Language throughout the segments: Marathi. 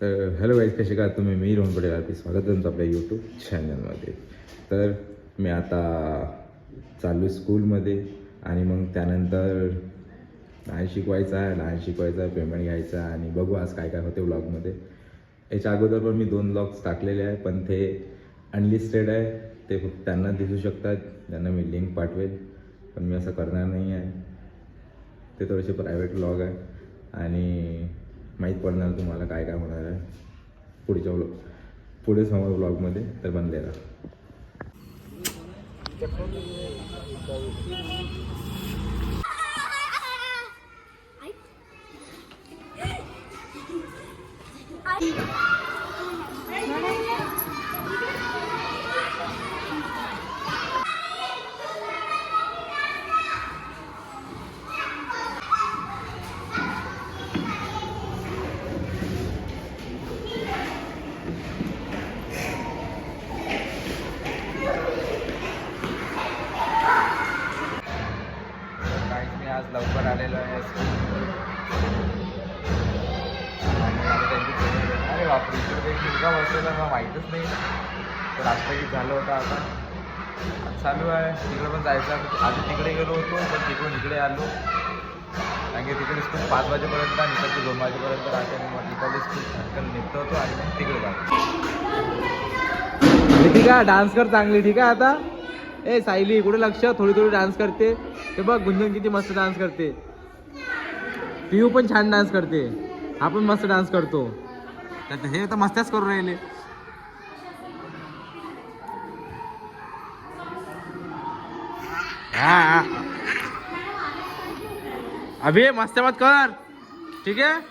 तर हॅलो गाईज, कसे का तुम्ही? मी रोहन पटेल आपले स्वागत आहे तुमचं आपल्या यूट्यूब चॅनलमध्ये. तर मी आता चालू स्कूलमध्ये आणि मग त्यानंतर डान्स शिकवायचा आहे, पेमेंट घ्यायचा आहे आणि बघू आज काय काय होते व्लॉगमध्ये. याच्या अगोदर पण मी 2 व्लॉग्स टाकलेले आहे, पण ते अनलिस्टेड आहे. ते फक्त त्यांना दिसू शकतात ज्यांना मी लिंक पाठवेल, पण मी असं करणार नाही आहे. ते थोडेसे प्रायव्हेट व्लॉग आहे आणि माहीत पडणार तुम्हाला काय काय होणार आहे पुढे समोर व्लॉगमध्ये. तर बनले राहा. आज लवकर आलेलो आहे अरे बापरे, इकडे मुलगा बसलेला मला माहीतच नाही. तर राष्ट्रगीत झालं होतं. आता चालू आहे. तिकडे पण जायचं. आधी तिकडे गेलो होतो, पण तिकडून इकडे आलो. कारण की तिकडे स्कूल 5 वाजेपर्यंत आणि इकडचे 2 वाजेपर्यंत राहते. मग इकडे स्कूल निघतो होतो आणि मग तिकडे जातो. ठीक आहे, डान्स कर चांगली. ठीक आहे. आता ए सायली, कुठे लक्ष? थोडी डान्स करते. ते बघ, गुंजन किती मस्त डान्स करते. पियू पण छान डान्स करते. हा पण मस्त डान्स करतो. हे तर मस्तच करून राहिले. हा अभि मस्त मत कर. ठीक आहे,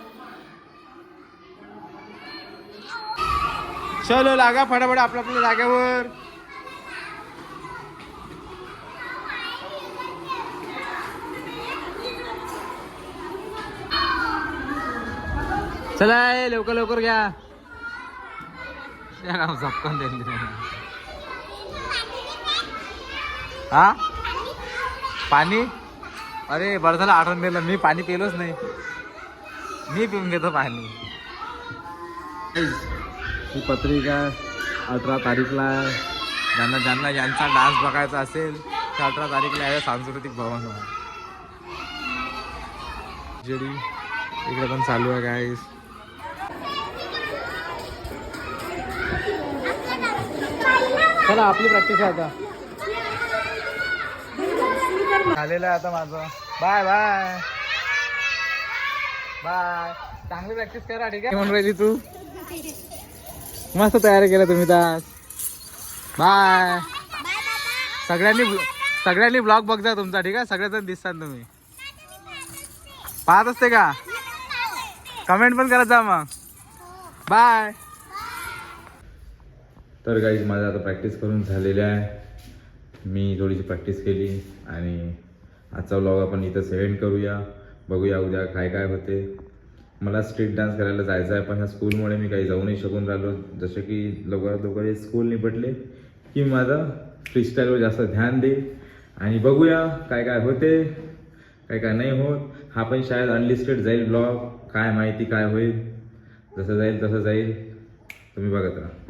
चलो लागा फटाफट आपल्या जागेवर. चला लवकर घ्या. झपकन दिली. हा पाणी? अरे बरं झालं आठवण दिलं. मी पाणी पिलोच नाही. मी पिऊन घेतो पाणी. ही पत्रिका 18 तारीखला ज्यांना यांचा डान्स बघायचा असेल तर 18 तारीखला आहे सांस्कृतिक भवन. जेडी इकडे पण चालू आहे गाईस. चला आपली प्रॅक्टिस आहे आता. झालेलं आहे आता माझं. Bye bye bye. चांगली प्रॅक्टिस करा. ठीक आहे. म्हणून राहिली तू. मस्त तयारी केलं तुम्ही तर. बाय. सगळ्यांनी ब्लॉग बघता तुमचा. ठीक आहे. सगळेजण दिसतात तुम्ही. पाहत असते का? कमेंट पण करत जा मग. बाय. तर गाईज माझं आता प्रॅक्टिस करून झालेली आहे. मी थोडीशी प्रॅक्टिस केली आणि आजचा व्लॉग आपण इथं सेंड करूया. बघूया उद्या काय काय होते. मला स्ट्रीट डान्स करायला जायचं आहे, पण ह्या स्कूलमुळे मी काही जाऊ नाही शकून राहिलो. जसे की लवकर स्कूल निपटले की माझं फ्रीस्टाईलवर जास्त ध्यान दे आणि बघूया काय काय होते काय काय नाही होत. हा पण शायद अनलिस्टेड जाईल ब्लॉग. काय माहिती काय होईल. जसं जाईल तसं जाईल. तुम्ही बघत राहा.